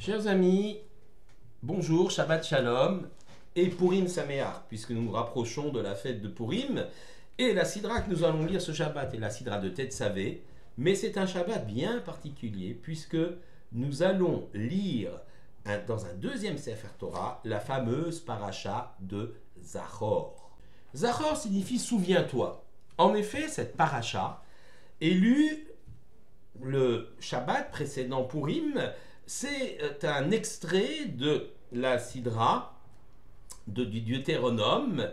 Chers amis, bonjour, Shabbat Shalom et Purim Sameach, puisque nous nous rapprochons de la fête de Purim. Et la sidra que nous allons lire ce Shabbat est la sidra de Tetzavé, mais c'est un Shabbat bien particulier, puisque nous allons lire dans un deuxième Sefer Torah la fameuse paracha de Zachor. Zachor signifie souviens-toi. En effet, cette paracha est lue le Shabbat précédent Purim. C'est un extrait de la Sidra du Deutéronome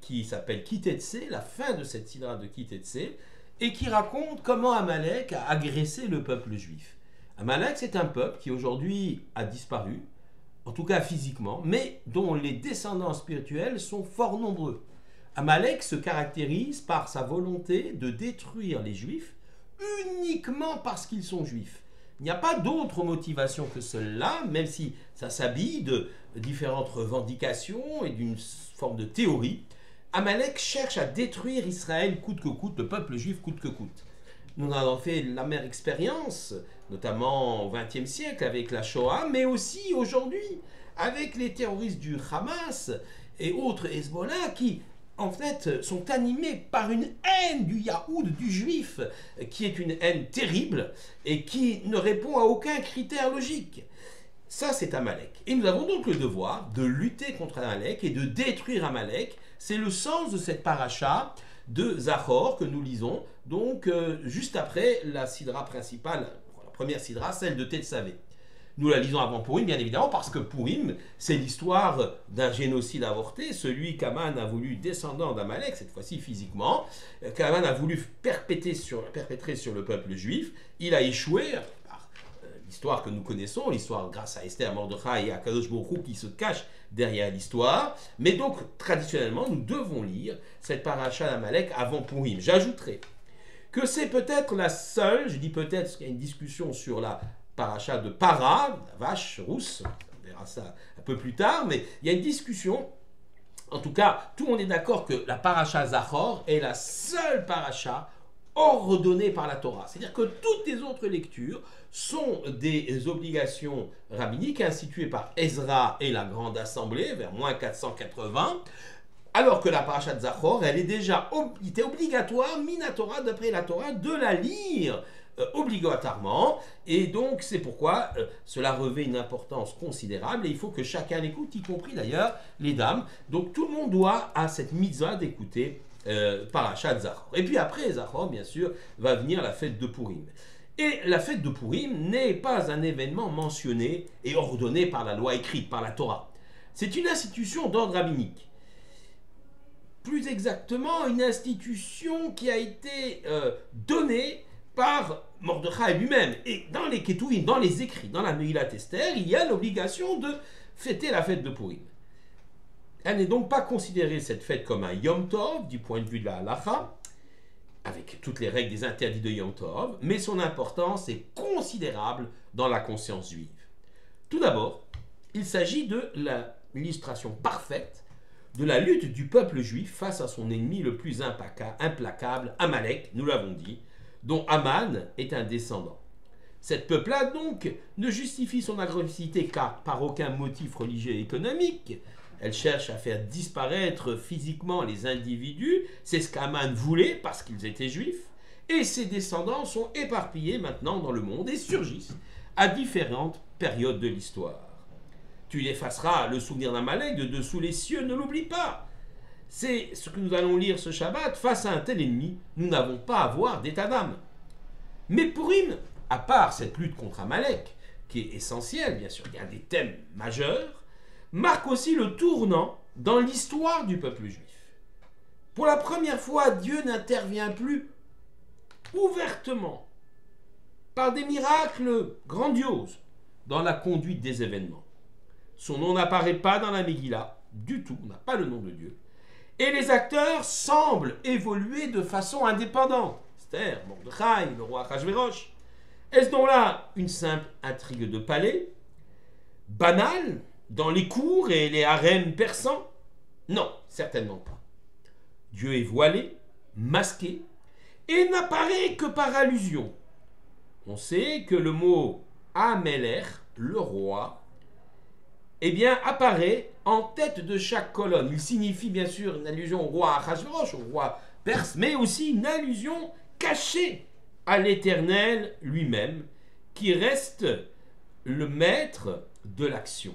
qui s'appelle Kitetse, la fin de cette Sidra de Kitetse, et qui raconte comment Amalek a agressé le peuple juif. Amalek, c'est un peuple qui aujourd'hui a disparu, en tout cas physiquement, mais dont les descendants spirituels sont fort nombreux. Amalek se caractérise par sa volonté de détruire les juifs uniquement parce qu'ils sont juifs. Il n'y a pas d'autre motivation que celle-là, même si ça s'habille de différentes revendications et d'une forme de théorie. Amalek cherche à détruire Israël coûte que coûte, le peuple juif coûte que coûte. Nous en avons fait l'amère expérience, notamment au XXe siècle avec la Shoah, mais aussi aujourd'hui avec les terroristes du Hamas et autres Hezbollah qui en fait, sont animés par une haine du Yahoud, du juif, qui est une haine terrible et qui ne répond à aucun critère logique. Ça, c'est Amalek. Et nous avons donc le devoir de lutter contre Amalek et de détruire Amalek. C'est le sens de cette paracha de Zachor que nous lisons, donc juste après la sidra principale, la première sidra, celle de Tetzavé. Nous la lisons avant Purim, bien évidemment, parce que Purim, c'est l'histoire d'un génocide avorté, celui qu'Aman a voulu, descendant d'Amalek, cette fois-ci physiquement, qu'Aman a voulu perpétrer sur le peuple juif. Il a échoué par l'histoire que nous connaissons, l'histoire grâce à Esther, Mordechai et à Kadosh Baruch Hu qui se cachent derrière l'histoire. Mais donc, traditionnellement, nous devons lire cette paracha d'Amalek avant Purim. J'ajouterai que c'est peut-être la seule, je dis peut-être parce qu'il y a une discussion sur la paracha de Para, la vache rousse, on verra ça un peu plus tard, mais il y a une discussion. En tout cas, tout le monde est d'accord que la paracha Zachor est la seule paracha ordonnée par la Torah. C'est-à-dire que toutes les autres lectures sont des obligations rabbiniques instituées par Ezra et la Grande Assemblée vers moins 480, alors que la paracha de Zachor, elle est déjà était obligatoire, minatora, d'après la Torah, de la lire obligatoirement, et donc c'est pourquoi cela revêt une importance considérable et il faut que chacun l'écoute, y compris d'ailleurs les dames. Donc tout le monde doit à cette mitzvah d'écouter Parashat Zachor. Et puis après Zachor, bien sûr, va venir la fête de Purim. Et la fête de Purim n'est pas un événement mentionné et ordonné par la loi écrite, par la Torah. C'est une institution d'ordre rabbinique. Plus exactement, une institution qui a été donnée par Mordechai lui-même. Et dans les Ketuvim, dans les écrits, dans la Megillat Esther, il y a l'obligation de fêter la fête de Purim. Elle n'est donc pas considérée, cette fête, comme un Yom Tov, du point de vue de la halacha, avec toutes les règles des interdits de Yom Tov, mais son importance est considérable dans la conscience juive. Tout d'abord, il s'agit de l'illustration parfaite de la lutte du peuple juif face à son ennemi le plus implacable, Amalek, nous l'avons dit, dont Aman est un descendant. Cette peuplade, donc, ne justifie son agressivité par aucun motif religieux et économique. Elle cherche à faire disparaître physiquement les individus, c'est ce qu'Aman voulait parce qu'ils étaient juifs, et ses descendants sont éparpillés maintenant dans le monde et surgissent à différentes périodes de l'histoire. Tu effaceras le souvenir d'Amalek de dessous les cieux, ne l'oublie pas. C'est ce que nous allons lire ce Shabbat. Face à un tel ennemi, nous n'avons pas à avoir d'état d'âme. Mais Purim, à part cette lutte contre Amalek, qui est essentielle, bien sûr, il y a des thèmes majeurs, marque aussi le tournant dans l'histoire du peuple juif. Pour la première fois, Dieu n'intervient plus ouvertement, par des miracles grandioses, dans la conduite des événements. Son nom n'apparaît pas dans la Megillah, du tout, on n'a pas le nom de Dieu. Et les acteurs semblent évoluer de façon indépendante. Esther, Mordechai, le roi Achashverosh. Est-ce donc là une simple intrigue de palais, banale, dans les cours et les harems persans? Non, certainement pas. Dieu est voilé, masqué, et n'apparaît que par allusion. On sait que le mot Amelech, le roi, eh bien, apparaît en tête de chaque colonne. Il signifie bien sûr une allusion au roi Achashverosh, au roi perse, mais aussi une allusion cachée à l'Éternel lui-même, qui reste le maître de l'action.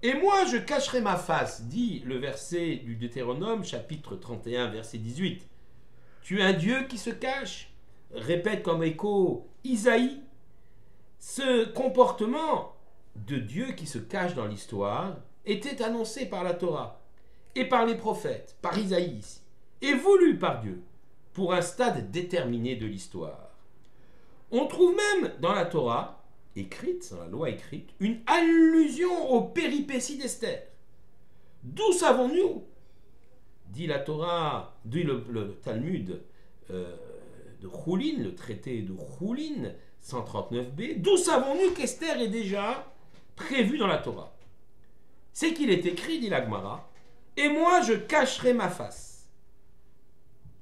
Et moi, je cacherai ma face, dit le verset du Deutéronome, chapitre 31, verset 18. Tu es un Dieu qui se cache, répète comme écho Isaïe. Ce comportement de Dieu qui se cache dans l'histoire était annoncé par la Torah et par les prophètes, par Isaïe ici, et voulu par Dieu pour un stade déterminé de l'histoire. On trouve même dans la Torah, écrite, dans la loi écrite, une allusion aux péripéties d'Esther. D'où savons-nous, dit la Torah, dit le Talmud de Choulin, le traité de Choulin, 139b, d'où savons-nous qu'Esther est déjà prévue dans la Torah? C'est qu'il est écrit, dit la Gemara, et moi je cacherai ma face.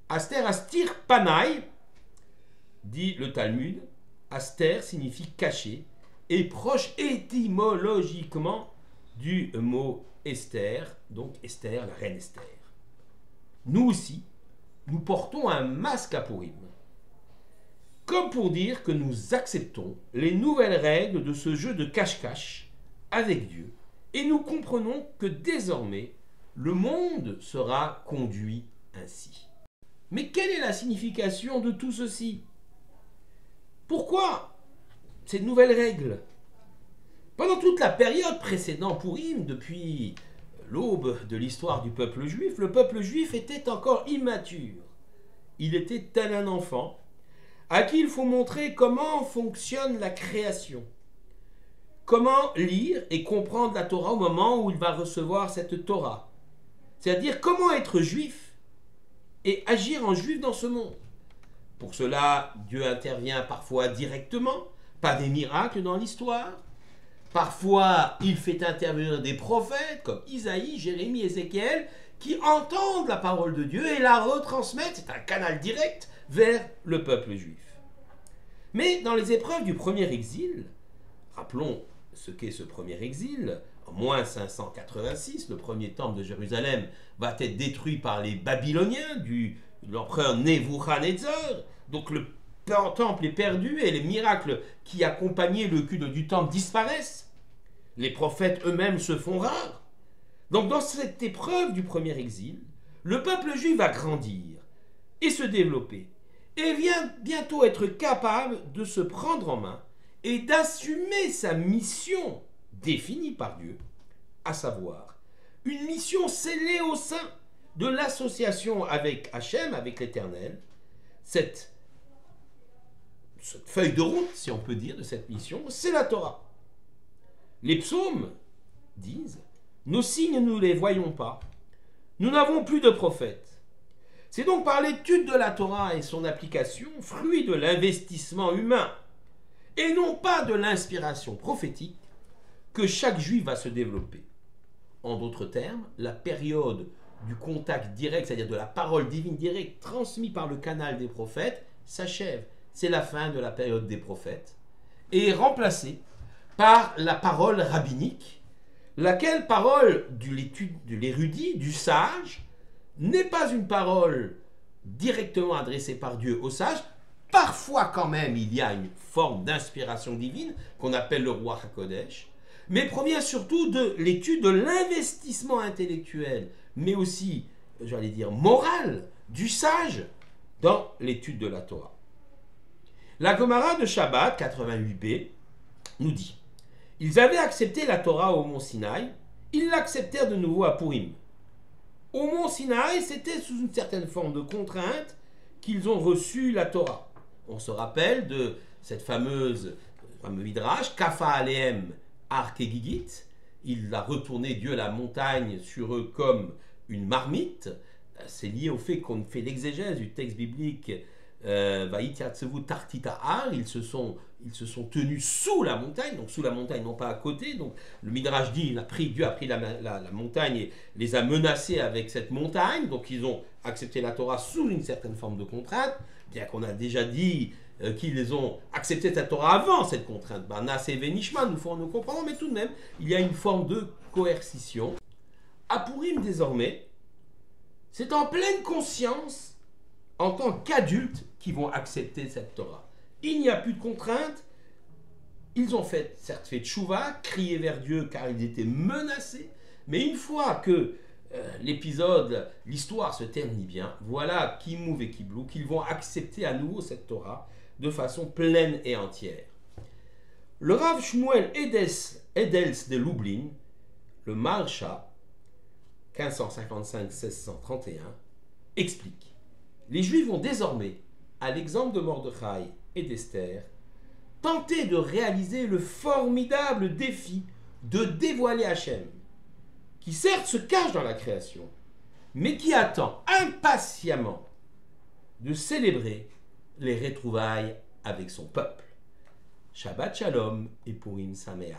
Aster astir panai, dit le Talmud, Aster signifie cacher, et proche étymologiquement du mot Esther, donc Esther, la reine Esther. Nous aussi, nous portons un masque à Pourim, comme pour dire que nous acceptons les nouvelles règles de ce jeu de cache-cache avec Dieu, et nous comprenons que désormais, le monde sera conduit ainsi. Mais quelle est la signification de tout ceci? Pourquoi ces nouvelles règles? Pendant toute la période précédant Pourim, depuis l'aube de l'histoire du peuple juif, le peuple juif était encore immature. Il était tel un enfant à qui il faut montrer comment fonctionne la création, comment lire et comprendre la Torah au moment où il va recevoir cette Torah, c'est-à-dire comment être juif et agir en juif dans ce monde. Pour cela, Dieu intervient parfois directement, par des miracles dans l'histoire. Parfois, il fait intervenir des prophètes comme Isaïe, Jérémie, Ézéchiel, qui entendent la parole de Dieu et la retransmettent. C'est un canal direct vers le peuple juif. Mais dans les épreuves du premier exil, rappelons ce qu'est ce premier exil, en moins 586, le premier temple de Jérusalem va être détruit par les Babyloniens de l'empereur Nebuchadnezzar. Donc le temple est perdu et les miracles qui accompagnaient le culte du temple disparaissent. Les prophètes eux-mêmes se font rares. Donc dans cette épreuve du premier exil, le peuple juif va grandir et se développer et vient bientôt être capable de se prendre en main et d'assumer sa mission définie par Dieu, à savoir une mission scellée au sein de l'association avec Hachem, avec l'Éternel, cette feuille de route, si on peut dire, de cette mission, c'est la Torah. Les psaumes disent « Nos signes, nous ne les voyons pas. Nous n'avons plus de prophètes. » C'est donc par l'étude de la Torah et son application, fruit de l'investissement humain, et non pas de l'inspiration prophétique, que chaque juif va se développer. En d'autres termes, la période du contact direct, c'est-à-dire de la parole divine directe transmise par le canal des prophètes, s'achève. C'est la fin de la période des prophètes, et est remplacée par la parole rabbinique, laquelle parole de l'érudit, du sage, n'est pas une parole directement adressée par Dieu au sage. Parfois quand même il y a une forme d'inspiration divine qu'on appelle le roi HaKodesh, mais provient surtout de l'étude de l'investissement intellectuel, mais aussi, j'allais dire, moral, du sage dans l'étude de la Torah. La Gemara de Shabbat 88b nous dit: ils avaient accepté la Torah au mont Sinaï, ils l'acceptèrent de nouveau à Pourim. Au mont Sinaï, c'était sous une certaine forme de contrainte qu'ils ont reçu la Torah. On se rappelle de cette fameux midrash, Kafa Alehem Ar Kegigit. Il a retourné Dieu la montagne sur eux comme une marmite. C'est lié au fait qu'on fait l'exégèse du texte biblique Vaïtiatsevu Tartita Ar. Ils se sont tenus sous la montagne, donc sous la montagne, non pas à côté. Donc le midrash dit, Dieu a pris la montagne et les a menacés avec cette montagne. Donc ils ont accepté la Torah sous une certaine forme de contrainte, bien qu'on a déjà dit qu'ils ont accepté cette Torah avant cette contrainte. Nas et Venishma, nous comprenons, mais tout de même, il y a une forme de coercition. À Purim, désormais, c'est en pleine conscience, en tant qu'adultes, qu'ils vont accepter cette Torah. Il n'y a plus de contrainte. Ils ont certes fait tchouva, crié vers Dieu car ils étaient menacés, mais une fois que l'histoire se ternit bien, voilà qui mouve et qui blou, qu'ils vont accepter à nouveau cette Torah de façon pleine et entière. Le Rav Shmuel Edels de Lublin, le Maharsha, 1555-1631, explique: les Juifs vont désormais, à l'exemple de Mordechai et d'Esther, tenter de réaliser le formidable défi de dévoiler Hachem, qui certes se cache dans la création, mais qui attend impatiemment de célébrer les retrouvailles avec son peuple. Shabbat Shalom et Purim Sameach.